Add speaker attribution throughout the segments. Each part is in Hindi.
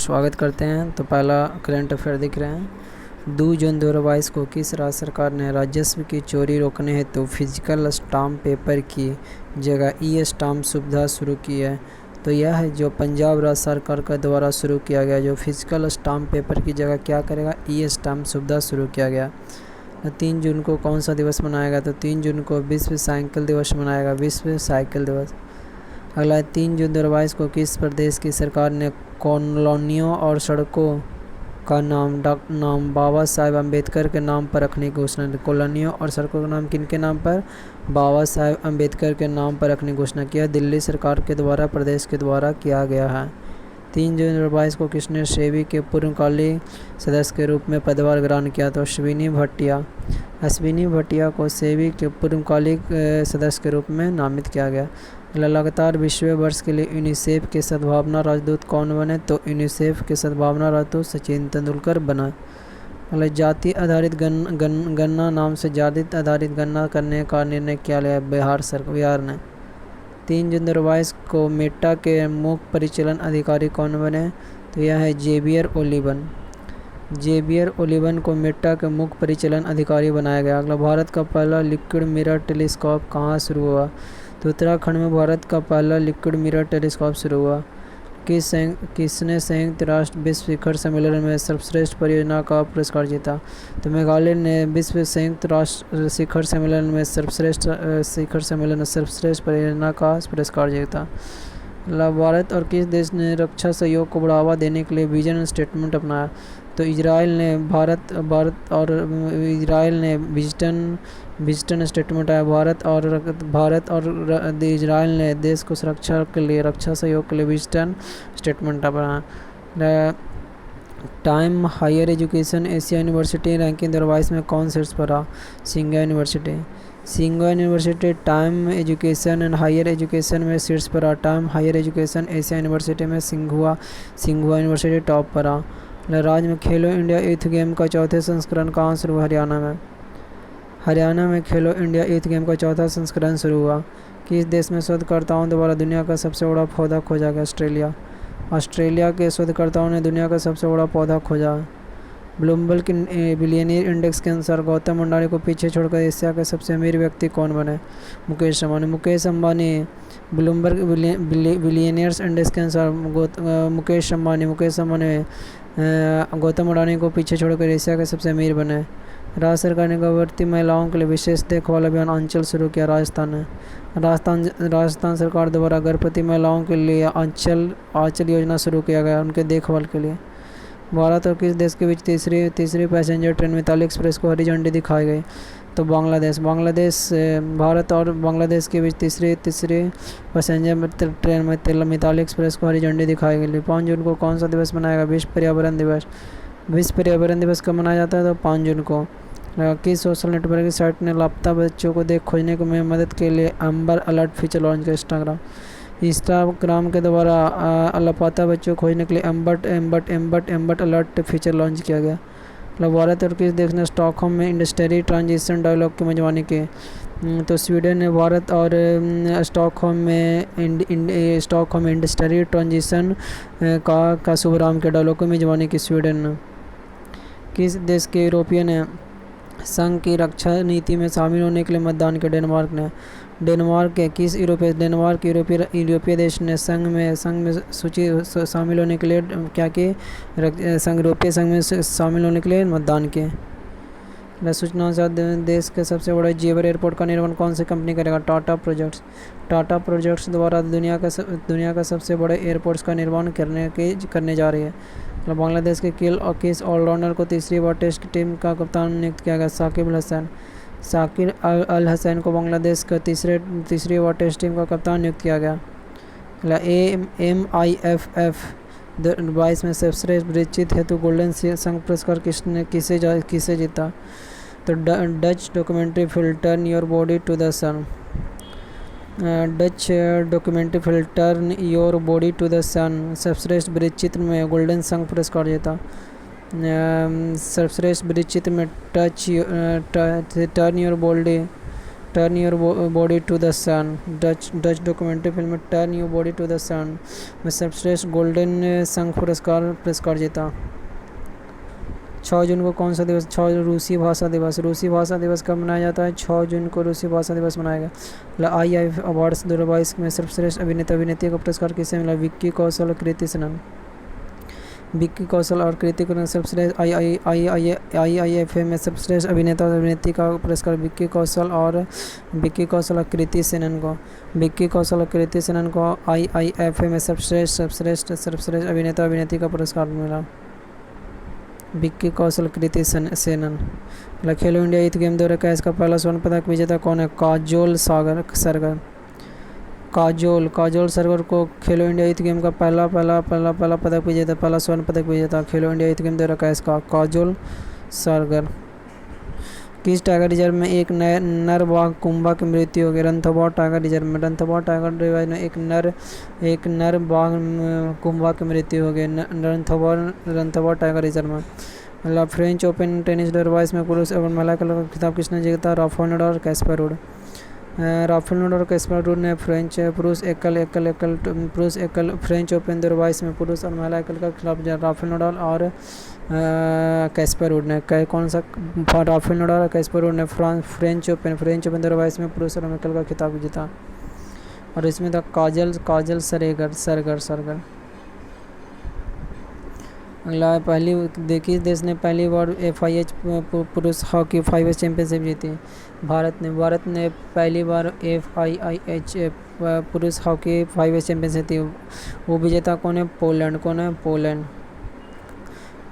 Speaker 1: स्वागत करते हैं। तो पहला करंट अफेयर दिख रहे हैं। 2 जून 2022 को किस राज्य सरकार ने राजस्व की चोरी रोकने हेतु फिजिकल स्टाम्प पेपर की जगह ई स्टाम्प सुविधा शुरू की है? तो यह है जो पंजाब राज्य सरकार के द्वारा शुरू किया गया, जो फिजिकल स्टाम्प पेपर की जगह क्या करेगा, ई स्टाम्प सुविधा शुरू किया गया। 3 जून को कौन सा दिवस मनाया गया? तो 3 जून को विश्व साइकिल दिवस मनाया गया, विश्व साइकिल दिवस। अगला 3 जून 2022 को किस प्रदेश की सरकार ने कॉलोनियों और सड़कों का नाम बाबा साहेब अम्बेडकर के नाम पर रखने की घोषणा की? कॉलोनियों और सड़कों का नाम किनके नाम पर? बाबा साहेब अम्बेडकर के नाम पर रखने की घोषणा किया, दिल्ली सरकार के द्वारा, प्रदेश के द्वारा किया गया है। 3 जून 2022 को किसने सेबी के पूर्णकालिक सदस्य के रूप में पदभार ग्रहण किया? तो अश्विनी भाटिया। अश्विनी भाटिया को सेबी के पूर्णकालिक सदस्य के रूप में नामित किया गया। लगातार 20वें वर्ष के लिए यूनिसेफ के सद्भावना राजदूत कौन बने? तो यूनिसेफ के सद्भावना राजदूत सचिन तेंदुलकर बना। जाति आधारित गणना नाम से जाति आधारित गणना करने का निर्णय किया लिया बिहार ने। 3 जून 2022 को मेटा के मुख्य परिचालन अधिकारी कौन बने? तो यह है जेवियर ओलिवन। जेवियर ओलिवन को मेटा के मुख्य परिचालन अधिकारी बनाया गया। अगला, भारत का पहला लिक्विड मिरर टेलीस्कोप कहाँ शुरू हुआ? तो उत्तराखंड में भारत का पहला लिक्विड मिरर टेलीस्कोप शुरू हुआ। किसने संयुक्त राष्ट्र विश्व शिखर सम्मेलन में सर्वश्रेष्ठ परियोजना का पुरस्कार जीता? तो मेघालय ने विश्व संयुक्त राष्ट्र शिखर सम्मेलन में सर्वश्रेष्ठ परियोजना का पुरस्कार जीता। भारत और किस देश ने रक्षा सहयोग को बढ़ावा देने के लिए विजन स्टेटमेंट अपनाया? तो इजराइल ने विजन स्टेटमेंट आया। भारत और इजराइल ने देश को रक्षा सहयोग के लिए विजन स्टेटमेंट अपनाया। Time Higher Education Asia University Ranking 2022 में कौन शीर्ष पर रहा? सिंघा University Time Education and Higher Education में शीर्ष पर रहा। Time Higher Education Asia University में सिंघुआ यूनिवर्सिटी टॉप पर रहा। राज्य में खेलो इंडिया यूथ गेम का चौथे संस्करण कहाँ शुरू हुआ? हरियाणा में खेलो इंडिया यूथ गेम का चौथा संस्करण शुरू हुआ। किस देश में शोधकर्ताओं द्वारा दुनिया का सबसे बड़ा पौधा खोजा गया? ऑस्ट्रेलिया के शोधकर्ताओं ने दुनिया का सबसे बड़ा पौधा खोजा। ब्लूमबर्ग बिलियनियर इंडेक्स के अनुसार गौतम अडानी को पीछे छोड़कर एशिया के सबसे अमीर व्यक्ति कौन बने? Mukesh Ambani Bloomberg billionaires index के अनुसार मुकेश अंबानी गौतम अडानी को पीछे छोड़कर एशिया के सबसे अमीर बने। राज्य सरकार ने गर्भवती महिलाओं के लिए विशेष देखभाल अभियान आंचल शुरू किया। राजस्थान सरकार द्वारा गर्भवती महिलाओं के लिए आंचल योजना शुरू किया गया, उनके देखभाल के लिए। भारत और किस देश के बीच तीसरी पैसेंजर ट्रेन मिताली एक्सप्रेस को हरी झंडी दिखाई गई? तो भारत और बांग्लादेश के बीच तीसरी पैसेंजर ट्रेन मिताली एक्सप्रेस को हरी झंडी दिखाई गई। 5 जून को कौन सा दिवस मनाएगा? विश्व पर्यावरण दिवस कब मनाया जाता है? तो 5 जून को। किस सोशल नेटवर्क साइट ने लापता बच्चों को खोजने में मदद के लिए एम्बर अलर्ट फीचर लॉन्च किया? इंस्टाग्राम के द्वारा लापता बच्चों को खोजने के लिए एम्बर अलर्ट फीचर लॉन्च किया गया। भारत और किस देश ने स्टॉकहोम में इंडस्ट्री ट्रांजिशन डायलॉग की मेजबानी की? तो स्वीडन ने भारत और स्टॉकहोम में इंडस्ट्री ट्रांजिशन का शुभारंभ किया, डायलॉग की मेजबानी की स्वीडन ने। किस देश के यूरोपियन संघ की रक्षा नीति में शामिल होने के लिए मतदान किया? डेनमार्क यूरोपीय देश ने संघ में शामिल होने के लिए क्या किए? यूरोपीय संघ में शामिल होने के लिए मतदान किए। सूचना अनुसार देश के सबसे बड़े जेवर एयरपोर्ट का निर्माण कौन सी कंपनी करेगा? टाटा प्रोजेक्ट्स द्वारा दुनिया का सबसे बड़े एयरपोर्ट्स का निर्माण करने जा रही है। बांग्लादेश के किस ऑलराउंडर को तीसरी बार टेस्ट टीम का कप्तान नियुक्त किया गया? साकिब अल हसैन को बांग्लादेश का तीसरी बार टेस्ट टीम का कप्तान नियुक्त किया गया। MIFF 2022 में सर्वश्रेष्ठ बातचीत हेतु गोल्डन संघ पुरस्कार किसे जीता? तो Dutch documentary film turn your body to the sun. सर्वश्रेष्ठ वृत्तचित्र में गोल्डन संघ पुरस्कार जीता। सर्वश्रेष्ठ वृत्तचित्र में turn your body turn your body to the sun, Dutch documentary film turn your body to the sun में सर्वश्रेष्ठ गोल्डन संघ पुरस्कार जीता। 6 जून को कौन सा दिवस? 6 रूसी भाषा दिवस। रूसी भाषा दिवस कब मनाया जाता है? 6 जून को रूसी भाषा दिवस मनाया गया। आई अवार्ड्स 2022 में सर्वश्रेष्ठ अभिनेता अभिनेत्री का पुरस्कार किसे मिला? विक्की कौशल, कृति सेनन। विक्की कौशल और कृति सेनन सर्वश्रेष्ठ IIFA में सर्वश्रेष्ठ अभिनेता और अभिनेत्री का पुरस्कार विक्की कौशल और कृति सेनन को। विक्की कौशल और कृति सेनन को IIFA में सर्वश्रेष्ठ अभिनेता अभिनेत्री का पुरस्कार मिला। विक्की कौशल, कृति सेनन। खेलो इंडिया यूथ गेम 2021 का पहला स्वर्ण पदक विजेता कौन है? काजोल सरगर। काजोल सरगर को खेलो इंडिया यूथ गेम का पहला पदक विजेता, पहला स्वर्ण पदक विजेता खेलो इंडिया यूथ गेम 2021 का काजोल सरगर। किस टाइगर रिजर्व में एक नर बाघ कुंभा की मृत्यु हो गई? रणथंभौर टाइगर रिजर्व में। रणथंभौर टाइगर रिजर्व में एक नर बाघ कुंभा की मृत्यु हो गई रणथंभौर टाइगर रिजर्व में। फ्रेंच ओपन टेनिस 2022 में पुरुष और महिला का खिताब किसने जीता? राफेल नडाल और कैस्पर रूड। राफेल नडाल और कैस्पर रूड ने पुरुष एकल फ्रेंच ओपन 2022 में पुरुष और महिला एकल का खिताब जीता। राफेल नडाल और कैस्पर रूड ने कौन सा? राफेल नडाल और कैस्पर रूड ने फ्रेंच ओपन 2022 में पुरुष और एकल का खिताब जीता। और इसमें था काजल सरगर। अगला पहली देखिए देश ने पहली बार FIH पुरुष हॉकी 5 चैंपियनशिप जीती। भारत ने पहली बार FIH पुरुष हॉकी 5 चैंपियनशिप जीती। वो विजेता कौन है?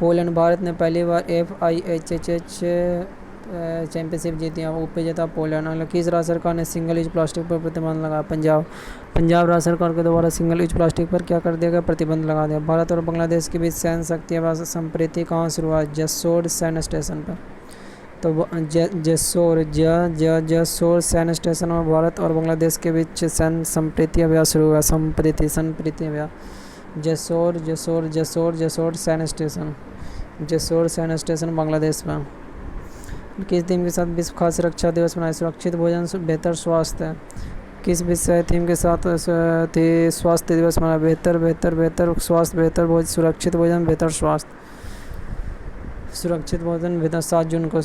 Speaker 1: पोलैंड। भारत ने पहली बार FIHH चैंपियनशिप जीती। उपविजेता पोलैंड। किस राज्य सरकार ने सिंगल यूज प्लास्टिक पर प्रतिबंध लगाया? पंजाब राज्य सरकार के द्वारा सिंगल यूज प्लास्टिक पर क्या कर दिया गया? प्रतिबंध लगा दिया। भारत और बांग्लादेश के बीच सैन्य शक्ति संप्रीति कहाँ शुरू हुआ? जसोर सैन्य स्टेशन पर। तो जसोर सैन्य स्टेशन में भारत और बांग्लादेश के बीच सैन्य संप्रीति अभ्यास शुरू हुआ। संप्रीति अभ्यास। जसोर सैन्य स्टेशन बांग्लादेश में। किस थीम के साथ विश्व खाद्य सुरक्षा दिवस मनाया? सुरक्षित भोजन बेहतर स्वास्थ्य। किस विषय थीम के साथ स्वास्थ्य दिवस मनाया? बेहतर स्वास्थ्य, बेहतर भोजन, सुरक्षित भोजन, बेहतर स्वास्थ्य। सुरक्षित भोजन बेहतर 7 जून को।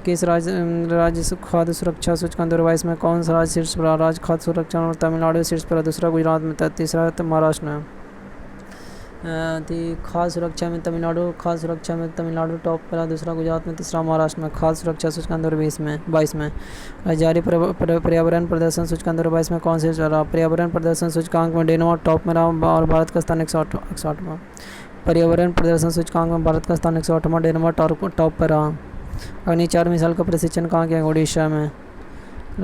Speaker 1: किस राज्य खाद्य सुरक्षा सूचकांक 2022 में कौन सा राज्य शीर्ष पर? राज्य खाद्य सुरक्षा और तमिलनाडु शीर्ष पर, दूसरा गुजरात में, तीसरा महाराष्ट्र में। खाद्य सुरक्षा में तमिलनाडु टॉप पर, दूसरा गुजरात में, तीसरा महाराष्ट्र में। खाद्य सुरक्षा सूचकांक 2022 में जारी पर्यावरण प्रदर्शन सूचकांक 2022 में कौन से रहा? पर्यावरण प्रदर्शन सूचकांक में डेनमार्क टॉप में रहा और भारत का स्थान 108वां। पर्यावरण प्रदर्शन सूचकांक में भारत का स्थान 108वां, डेनमार्क टॉप पर रहा। अग्नि 4 मिसाइल का प्रशिक्षण कहाँ किया? उड़ीसा में।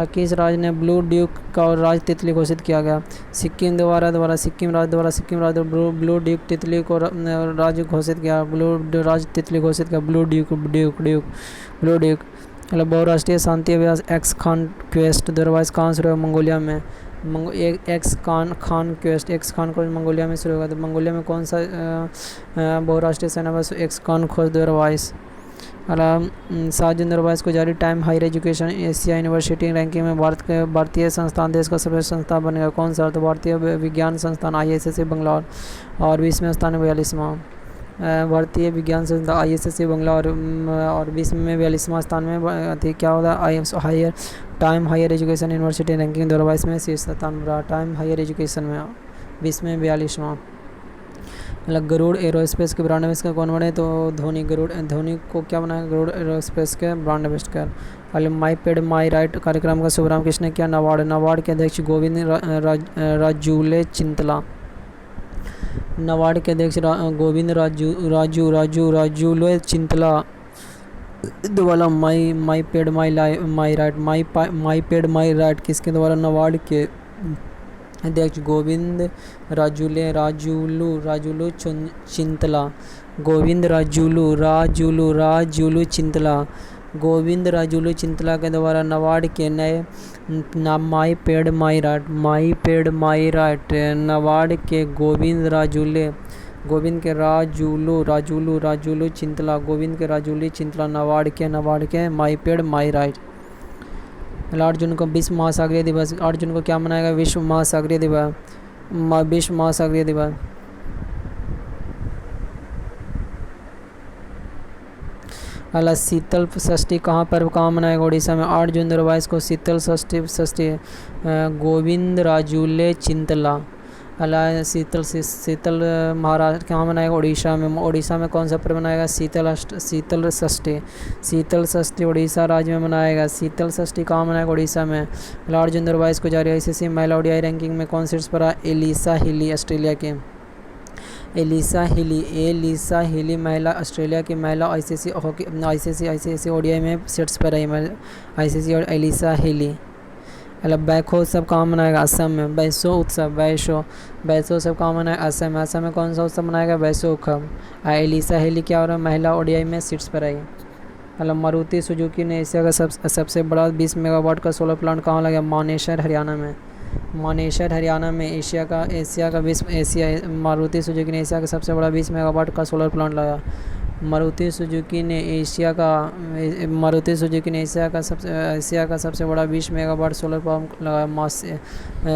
Speaker 1: किस राज्य ने ब्लू ड्यूक का राज तितली घोषित किया गया? सिक्किम राज्य द्वारा ब्लू ड्यूक तितली को राज्य घोषित किया। Blue Duke. बहुराष्ट्रीय शांति अभ्यास एक्स खान क्वेस्ट 2022 कहाँ शुरू हुआ? मंगोलिया में। एक्स खान खोज मंगोलिया में शुरू होगा। तो मंगोलिया में कौन सा बहुराष्ट्रीय सेना बस एक्स खान खोज 2022। 7 जून 2022 को जारी Time Higher Education Asia University Ranking में भारतीय संस्थान देश का सर्वश्रेष्ठ संस्थान बनेगा। कौन सा? तो भारतीय विज्ञान संस्थान ISSC बंगलौर और 20वें स्थान 42वां। भारतीय विज्ञान संस्थान ISSC बंगलौर और 20 में 42वां स्थान में क्या होता है? Time Higher Education University Ranking 2022 में शीर्ष स्थान रहा। टाइम हायर एजुकेशन में 20 में 42वां। गरुड़ एरोस्पेस के ब्रांड एम्बेसडर कौन बने? तो धोनी को क्या बनाया? गरुड़ एरोस्पेस के brand ambassador. My paid my right कार्यक्रम का शुभारंभ किसने किया? नाबार्ड के अध्यक्ष गोविंद राजूले चिंतला। नाबार्ड के अध्यक्ष गोविंद राजूले चिंतला द्वारा माई पेड माई राइट किसके द्वारा? नाबार्ड के अध्यक्ष गोविंद राजुलू चिंतला। गोविंद राजुलू चिंतला के द्वारा नाबार्ड के नए माई पेड माई राइट नाबार्ड के गोविंद के राजुलू चिंतला नाबार्ड के माई पेड माई राइट। 8 जून को विश्व महासागरीय दिवस, 8 जून को क्या मनाएगा, विश्व महासागरीय दिवस, विश्व महासागरीय दिवस। अला शीतल षष्ठी कहाँ पर्व कहाँ मनाएगा, उड़ीसा में, 8 जून 2022 को शीतल षष्ठी गोविंद राजुले चिंतला। अला शीतल महाराज कहाँ मनाएगा, उड़ीसा में, उड़ीसा में कौन सा पर्व मनाएगा, शीतल षष्ठी उड़ीसा राज्य में मनाएगा। शीतल षष्ठी कहाँ मनाएगा, उड़ीसा में। 8 जून 2022 को जारी आईसीसी महिला ओडीआई रैंकिंग में कौन शीर्ष पर, एलिसा हिली ऑस्ट्रेलिया के, एलिसा हिली महिला ऑस्ट्रेलिया की महिला आईसीसी ओडीआई में शीर्ष पर रही आईसीसी और एलिसा हिली। मतलब बैखो उत्सव कहाँ मनाएगा, असम में, बैसो उत्सव कहाँ मनाएगा, असम में, असम में कौन सा उत्सव मनाएगा, बैसो उत्सव। एलिसा हिली क्या हो रहा है, महिला ओडीआई में शीर्ष पर आई। मतलब मारुति सुजुकी ने एशिया का सबसे बड़ा 20 मेगावाट का सोलर प्लांट कहाँ लगा, मानेसर हरियाणा में, मारुति सुजुकी ने एशिया का सबसे बड़ा 20 मेगावाट का सोलर प्लांट लगा। मारुति सुजुकी ने एशिया का सबसे बड़ा 20 मेगावाट सोलर पंप लगाया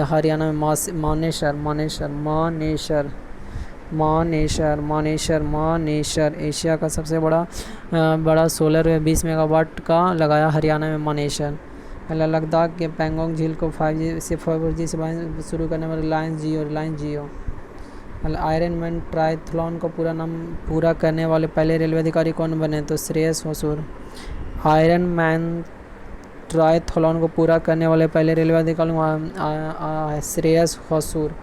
Speaker 1: हरियाणा में, मानेसर एशिया का सबसे बड़ा सोलर 20 मेगावाट का लगाया हरियाणा में, मानेसर। लद्दाख के पैंगोंग झील को 5G से 4G सेवाएं शुरू करने वाले रिलायंस जियो। आयरन मैन ट्रायथलॉन को पूरा करने वाले पहले रेलवे अधिकारी कौन बने, तो Shreyas Hosur. Iron man triathlon को पूरा करने वाले पहले रेलवे अधिकारी श्रेयस होसूर।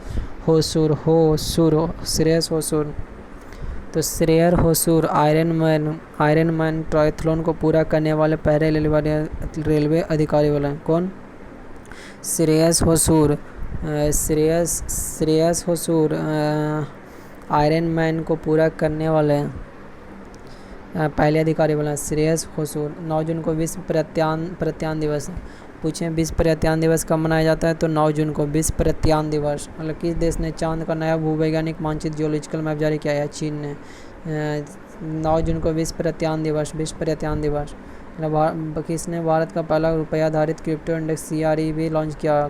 Speaker 1: तो Shreyas Hosur iron man triathlon को पूरा करने वाले पहले रेलवे अधिकारी वाले कौन, श्रेयस होसूर आयरन मैन को पूरा करने वाले पहले अधिकारी बोला, श्रेयस होसूर। 9 जून को विश्व प्रत्यान दिवस पूछे, विश्व प्रत्यान दिवस कब मनाया जाता है, तो 9 जून को विश्व प्रत्यान दिवस। मतलब किस देश ने चांद का नया भूवैज्ञानिक मानचित्र जियोलॉजिकल मैप जारी किया है, चीन ने। 9 जून को विश्व प्रत्यान दिवस। मतलब किसने भारत का पहला रुपया आधारित क्रिप्टो इंडेक्स CREB लॉन्च किया,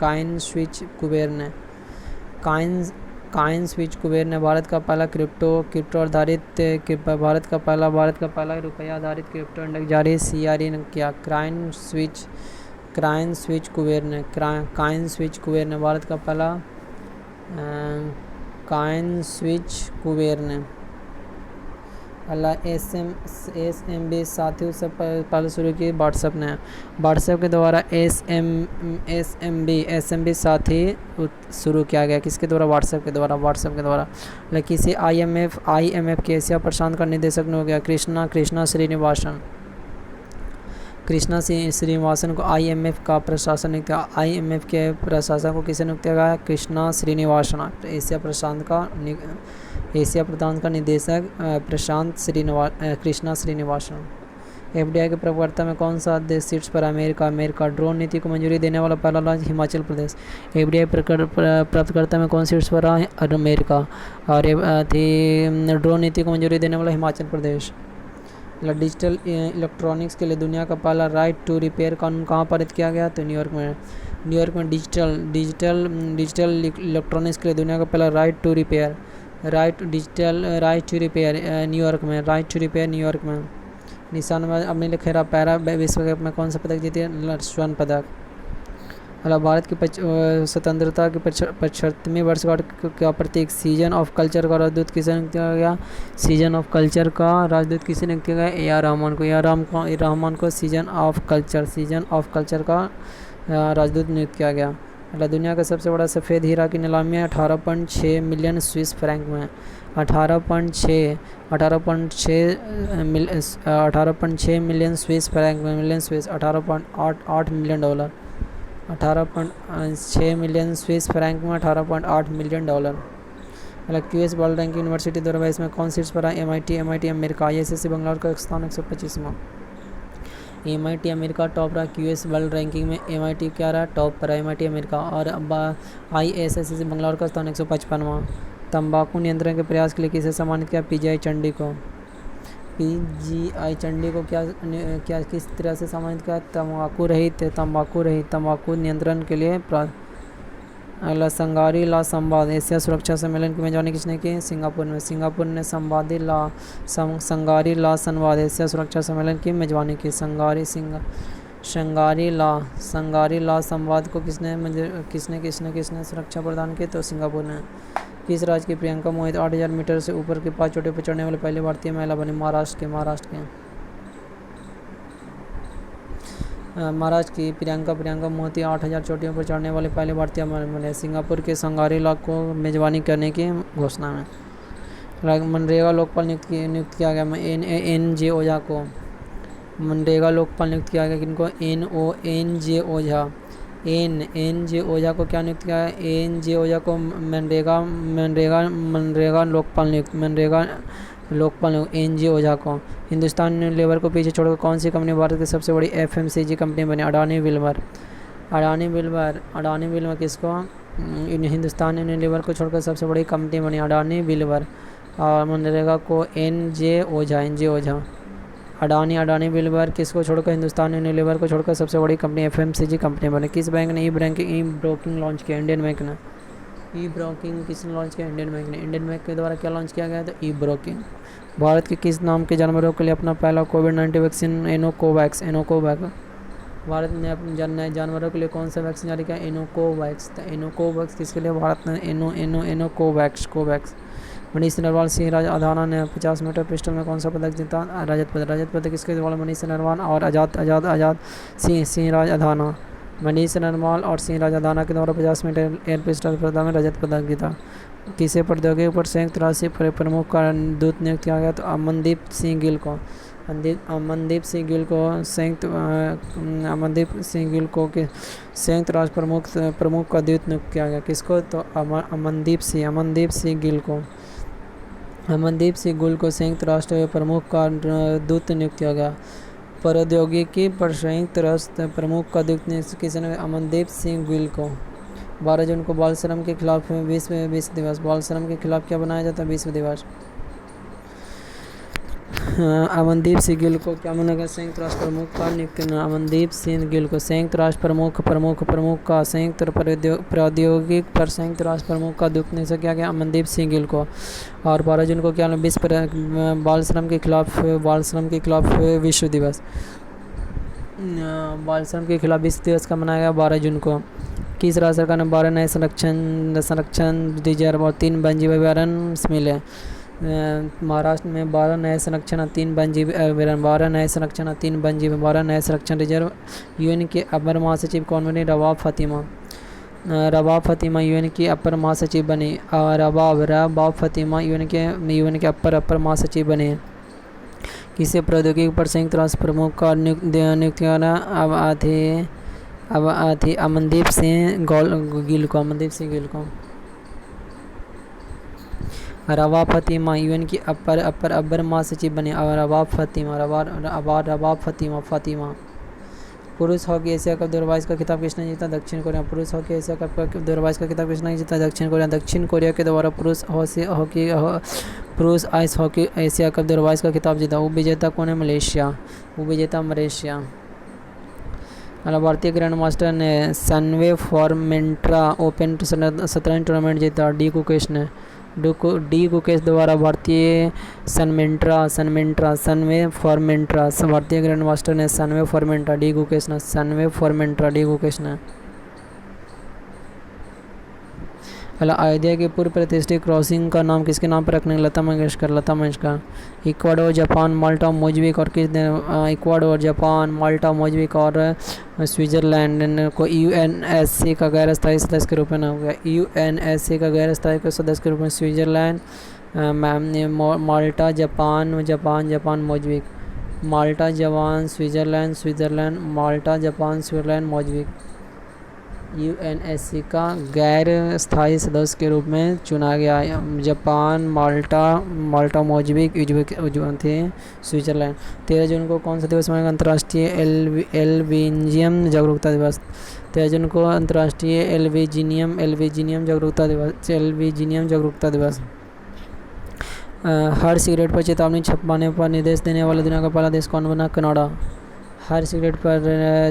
Speaker 1: काइन स्विच कुबेर ने भारत का पहला रुपया आधारित क्रिप्टो इंडेक्स जारी CRE ने किया, काइन स्विच कुबेर ने भारत का पहला SMB साथियों से पहले शुरू की व्हाट्सएप के द्वारा SMB साथी शुरू किया गया, किसके द्वारा, व्हाट्सएप के द्वारा। लेकिन किसी IMF के एशिया प्रशांत का निदेशक ने हो गया, कृष्णा श्रीनिवासन को IMF का प्रशासन नियुक्त किया। IMF के प्रशासन को किसे नियुक्त किया गया, कृष्णा श्रीनिवासन। एशिया प्रशांत का निदेशक कृष्णा श्रीनिवासन। FDI के प्रवक्ता में कौन सा देश शीर्ष पर, अमेरिका। ड्रोन नीति को मंजूरी देने वाला पहला राज्य हिमाचल प्रदेश। FDI प्राप्तकर्ता में कौन शीर्ष पर, अमेरिका। और ड्रोन नीति को मंजूरी देने वाला हिमाचल प्रदेश। डिजिटल इलेक्ट्रॉनिक्स के लिए दुनिया का पहला राइट टू रिपेयर कानून कहाँ पारित किया गया, तो न्यूयॉर्क में डिजिटल इलेक्ट्रॉनिक्स के लिए दुनिया का पहला राइट टू रिपेयर न्यूयॉर्क में। निशानेबाज अनिल खेरा पैरा विश्व कप में कौन सा पदक जीते, स्वर्ण पदक। भारत की स्वतंत्रता की 75वीं वर्षगांठ का प्रतीक सीजन ऑफ कल्चर का राजदूत किसे नियुक्त किया गया, सीजन ऑफ कल्चर का राजदूत किसे नियुक्त किया गया, AR रहमान को सीजन ऑफ कल्चर का राजदूत नियुक्त किया गया। दुनिया का सबसे बड़ा सफ़ेद हीरा की नीलामी 18.6 मिलियन स्विस फ्रैंक में, 18.6 मिलियन स्विस फ्रैंक में, 18.8 million dollar, 18.6 million Swiss franc में, 18.8 million dollar. QS world ranking university 2022 में कौन शीर्ष पर है, MIT अमेरिका। ISSC बंगलौर का स्थान 125वां। MIT अमेरिका टॉप रहा, QS वर्ल्ड रैंकिंग में MIT क्या रहा, टॉप पर है, MIT अमेरिका। और ISSC बंगलौर का स्थान 155वां। तंबाकू नियंत्रण के प्रयास के लिए किसे सम्मानित किया, PGI चंडी को। PGI चंडी को क्या किस तरह से सम्मानित किया? तंबाकू रहित तंबाकू नियंत्रण के लिए अगला संगारी ला संवाद एशिया सुरक्षा सम्मेलन की मेजबानी किसने की? सिंगापुर ने संगारी ला संवाद एशिया सुरक्षा सम्मेलन की मेजबानी की। संगारी ला संवाद को किसने सुरक्षा प्रदान की? तो सिंगापुर ने। किस राज्य की प्रियंका मोहित 8000 मीटर से ऊपर की 5 चोटियों पर चढ़ने वाली पहली भारतीय महिला बनी? महाराष्ट्र की प्रियंका मोहित 8000 चोटियों पर चढ़ने वाली पहली भारतीय बने। सिंगापुर के संगारी ला को मेजबानी करने की घोषणा में। मनरेगा लोकपाल नियुक्त किया गया NJ ओझा को। मनरेगा लोकपाल नियुक्त किया गया किनको? NJ ओझा। NJ ओझा को क्या नियुक्त किया है? NJ ओझा को मनरेगा लोकपाल नियुक्त NJ ओझा को। हिंदुस्तान यूनिलीवर को पीछे छोड़कर कौन सी कंपनी भारत की सबसे बड़ी FMCG कंपनी बनी? अडानी विल्मर किसको? हिंदुस्तान यूनिलीवर को छोड़कर सबसे बड़ी कंपनी बनी अडानी विल्मर। और मनरेगा को NJ ओझा। अडानी विल्मर किसको छोड़कर? हिंदुस्तान यूनिलीवर को छोड़कर सबसे बड़ी कंपनी FMCG कंपनी बनी। किस बैंक ने ई ब्रोकिंग लॉन्च किया? इंडियन बैंक ने। ई ब्रोकिंग किसने लॉन्च किया? इंडियन बैंक ने। इंडियन बैंक के द्वारा क्या लॉन्च किया गया? तो ई ब्रोकिंग। भारत के किस नाम के जानवरों के लिए अपना पहला कोविड-19 वैक्सीन एनोकोवैक्स? भारत ने अपने जानवरों के लिए कौन सा वैक्सीन जारी किया? एनोकोवैक्स। तो एनोकोवैक्स किसके लिए? भारत ने कोवैक्स। मनीष नरवाल सिंह राज अधाना ने 50 मीटर पिस्टल में कौन सा पदक जीता? रजत पदक किसके द्वारा? मनीष नरवाल और आजाद सिंह राज अधाना। मनीष नरवाल और सिंह राज अधाना के द्वारा 50 मीटर एयर पिस्टल स्पर्धा में रजत पदक जीता। किसे प्रौद्योगिकी पर संयुक्त राष्ट्र प्रमुख का दूत नियुक्त किया गया? तो अमनदीप सिंह गिल को संयुक्त राष्ट्र प्रमुख का दूत नियुक्त किया गया। किसको? तो अमनदीप सिंह गिल को संयुक्त राष्ट्र प्रमुख का दूत नियुक्त किया गया। प्रौद्योगिकी पर संयुक्त राष्ट्र प्रमुख का दूत नियुक्त किसने? अमनदीप सिंह गिल को। 12 जून को बाल श्रम के खिलाफ विश्व दिवस। बाल श्रम के खिलाफ क्या बनाया जाता है? विश्व दिवस। अमनदीप सिंह गिल को क्या माना गया? संयुक्त राष्ट्र प्रमुख का नियुक्त। अमनदीप सिंह गिल को संयुक्त राष्ट्र प्रमुख का संयुक्त प्रौद्योगिकी पर संयुक्त राष्ट्र प्रमुख का दूत नियुक्त किया गया अमनदीप सिंह गिल को। और 12 जून को क्या विश्व बाल श्रम के खिलाफ विश्व दिवस। बाल श्रम के खिलाफ विश्व दिवस का मनाया गया 12 जून को। किस राज्य सरकार ने 12 नए संरक्षण रिजर्व और 3 वन्यजीव अभयारण्य मिले? महाराष्ट्र में 12 नए संरक्षण 3 वन्यजीव अभयारण्य। 12 नए संरक्षण रिजर्व। UN के अपर महासचिव कौन बनी? रबाब फातिमा UN की अपर महासचिव बनी। रबाब फातिमा UN के अपर महासचिव बने। किसे प्रौद्योगिकी पर संयुक्त राष्ट्र प्रमुख का नियुक्त किया? अब अमनदीप सिंह गिल को। रबाब फातिमा UN की अपर महासचिव बने। और रबाब फातिमा। पुरुष हॉकी एशिया कप 2022 का खिताब किसने जीता? दक्षिण कोरिया। पुरुष हॉकी एशिया कप 2022 का खिताब किसने जीता? दक्षिण कोरिया के द्वारा पुरुष आइस हॉकी एशिया कप 2022 का खिताब जीता। उपविजेता कौन है? मलेशिया। भारतीय ग्रैंड मास्टर ने सनवे फॉर्मेंट्रा ओपन शतरंज टूर्नामेंट जीता। डी कुकेश द्वारा भारतीय सनवे फॉर्मेंट्रा भारतीय ग्रैंड मास्टर ने सनवे फॉर्मेंट्रा डी कुकेश ने। अयोध्या के पूर्व प्रतिष्ठित क्रॉसिंग का नाम किसके नाम पर रखने? लता मंगेशकर। इक्वाडोर, जापान, माल्टा, मोज़म्बिक और स्विट्जरलैंड को UNSC का गैर स्थायी सदस्य के रूप में नाम गया। UNSC का गैर स्थायी सदस्य के रूप में स्विट्जरलैंड, माल्टा, जापान, मोज़म्बिक। माल्टा, जापान, स्विट्जरलैंड, माल्टा, जापान, स्विट्जरलैंड, मोज़म्बिक। UNSC का गैर स्थायी सदस्य के रूप में चुना गया। जापान, माल्टा, मोज़म्बिक थे स्विट्जरलैंड। 13 जून को कौन सा दिवस मनाएगा? अंतर्राष्ट्रीय एल्बिनिज्म जागरूकता दिवस। 13 जून को अंतर्राष्ट्रीय एल्बिनिज्म जागरूकता दिवस। हर सिगरेट पर चेतावनी छपवाने पर निर्देश देने वाला दुनिया का पहला देश कौन बना? कनाडा। हर सिगरेट पर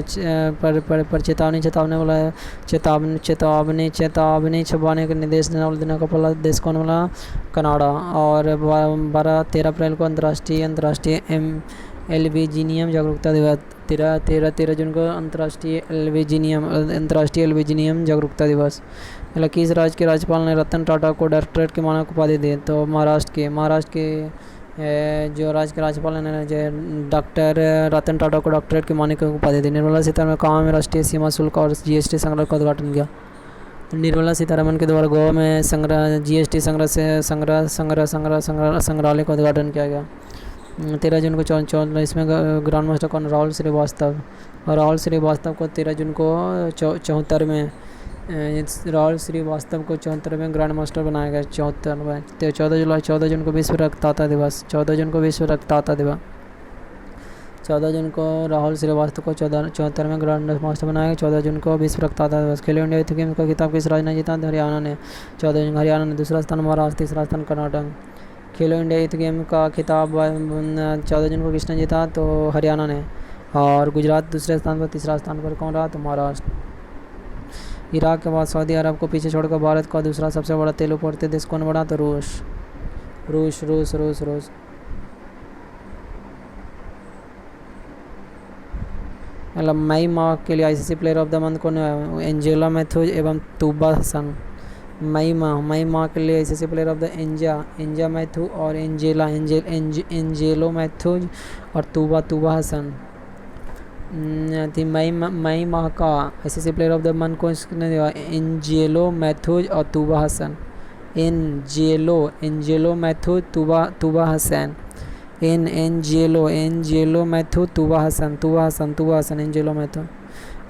Speaker 1: चेतावनी छपवाने का निर्देश देने वाला दुनिया का पहला देश कौन बना? कनाडा। और 13 अप्रैल को अंतर्राष्ट्रीय एल्बिनियम जागरूकता दिवस। 13 जून को अंतर्राष्ट्रीय एल्बिनियम जागरूकता दिवस। किस राज्य के राज्यपाल ने रतन टाटा को डॉक्टरेट की मानक उपाधि दी? तो महाराष्ट्र के जो राज्य के राज्यपाल ने डॉक्टर रतन टाटा को डॉक्टरेट की मानक उपाधि दी। निर्मला सीतारमण कहाँ में राष्ट्रीय सीमा शुल्क और जीएसटी संग्रह का उद्घाटन किया? निर्मला सीतारमण के द्वारा गोवा में जीएसटी संग्रहालय का उद्घाटन किया गया। 13 जून को 44 में ग्रांड मास्टर कौन? राहुल श्रीवास्तव। और राहुल श्रीवास्तव को 13 जून को 74वें ग्रैंड मास्टर बनाया गया। 14 जून को विश्व रक्तदाता दिवस। 14 जून को 14 जून को राहुल श्रीवास्तव को 74वें ग्रैंड मास्टर बनाया गया। 14 जून को विश्व रक्तदाता दिवस। खेलो इंडिया यूथ गेम्स का खिताब किस राज्य ने जीता? हरियाणा ने। 14 जून हरियाणा ने। दूसरा स्थान महाराष्ट्र, तीसरा स्थान कर्नाटक। खेलो इंडिया यूथ गेम का खिताब 14 जून को किसने जीता? तो हरियाणा ने। और गुजरात दूसरे स्थान पर, तीसरा स्थान पर कौन रहा? तो महाराष्ट्र। इराक के बाद सऊदी अरब को पीछे छोड़कर भारत का दूसरा सबसे बड़ा तेल उत्पादक देश कौन बना? तो रूस। मतलब मई माह के लिए ICC player of the month कौन है? एंजेला मैथ्यूज एवं तूबा हसन। मई माह के लिए आईसीसी प्लेयर ऑफ द एंजा मैथ्यू और एंजेलो मैथ्यूज और तूबा हसन थी। मई माह का ICC player of the month को इसने दिया एंजेलो मैथ्यूज और Tuba Hasan. Angelo Mathews Tuba Hasan. Angelo Mathew Tuba Hasan Angelo Mathew.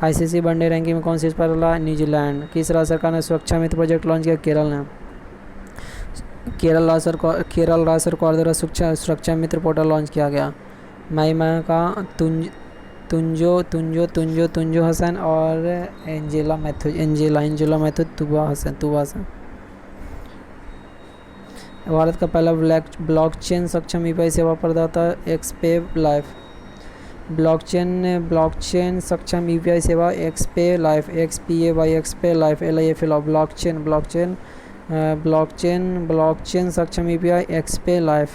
Speaker 1: ICC one day ranking में कौन सी पर रहा? न्यूजीलैंड। किस राज्य सरकार ने सुरक्षा मित्र प्रोजेक्ट लॉन्च किया? केरल ने। केरल राज्य सरकार द्वारा सुरक्षा मित्र पोर्टल लॉन्च किया गया। मई माह का तुंजो हसन और एंजेला मैथ्यू तूबा हसन। भारत का पहला ब्लॉकचेन सक्षम यूपीआई सेवा प्रदाता एक्सपे लाइफ। ब्लॉकचेन सक्षम यूपीआई सेवा एक्सपे लाइफ LIF ब्लॉकचेन सक्षम यूपीआई एक्सपे लाइफ।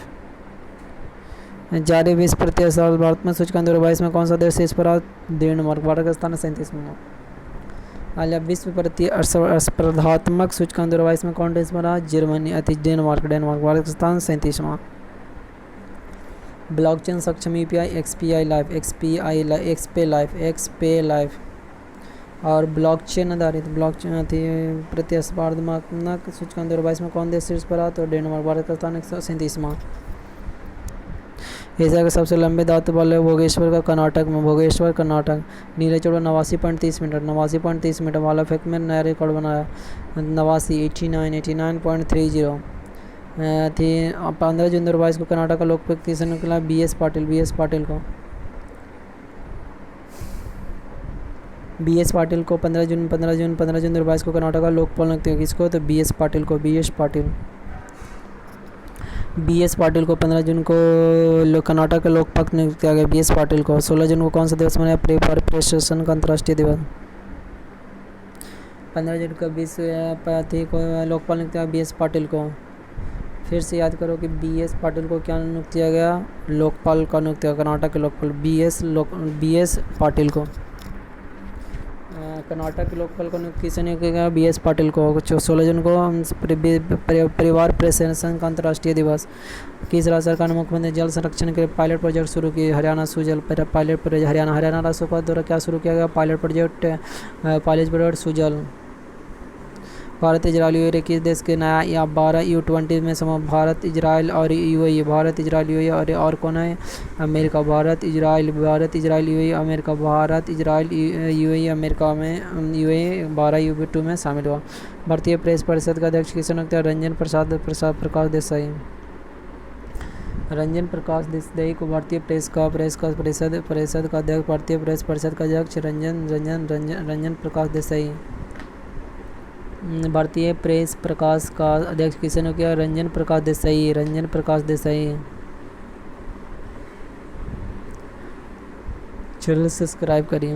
Speaker 1: जारी 20% भारत में सूचकांक 2022 में कौन सा देश शीर्ष पर? डेनमार्क। भारत का स्थान 37वां। हालिया विश्व प्रतिस्पर्धात्मक सूचकांक 2022 में कौन देश पर? Germany Denmark. भारत का स्थान 37वां। ब्लॉकचेन सक्षम यूपीआई एक्सपे लाइफ। और ब्लॉकचेन आधारित प्रतिस्पर्धात्मक सूचकांक 2022 में कौन देश शीर्ष पर रहा? तो डेनमार्क। भारत का स्थान 137वां। एशिया का सबसे लंबे दांत वाले भोगेश्वर का कर्नाटक। नीरज चोपड़ा 89.30 मीटर भाला फेंक में नया रिकॉर्ड बनाया। 89.30 थी। 15 जून 2022 को कर्नाटक का लोकप्रिय किसने निकला? BS पाटिल को 15 जून 2022 को कर्नाटक का लोकपाल नियुक्त किया। किसको? तो BS पाटिल को। BS पाटिल को 15 जून को कर्नाटक के लोकपाल नियुक्त किया गया। BS पाटिल को। 16 जून को कौन सा दिवस मनाया? प्रेसन का अंतर्राष्ट्रीय दिवस। 15 जून को लोकपाल नियुक्त किया BS पाटिल को। फिर से याद करो कि BS पाटिल को क्या नियुक्त किया गया? लोकपाल का नियुक्त किया। कर्नाटक के लोकपाल BS पाटिल को। कर्नाटक के लोकपाल को नियुक्त किसने नियुक्त किया? BS पाटिल को। 16 जून को परिवार प्रेषण का अंतर्राष्ट्रीय दिवस। किस राज्य सरकार ने मुख्यमंत्री जल संरक्षण के पायलट प्रोजेक्ट शुरू किए? Haryana Sujal pilot project. हरियाणा राज्य सरकार द्वारा क्या शुरू किया गया? Pilot project Sujal. Bharat Israel UAE किस देश के नया या 12 U20 में समूह? भारत इजराइल और यूएई और कौन है? America. Bharat Israel UAE America. Bharat Israel UAE America में यूएई 12 U2 में शामिल हुआ। भारतीय प्रेस परिषद का अध्यक्ष किसने नियुक्त किया? रंजन प्रकाश देसाई। रंजन प्रकाश देसाई को भारतीय प्रेस परिषद का अध्यक्ष रंजन प्रकाश देसाई। भारतीय प्रेस प्रकाश का अध्यक्ष किसने किया? रंजन प्रकाश देसाई। रंजन प्रकाश देसाई। चैनल सब्सक्राइब करिए।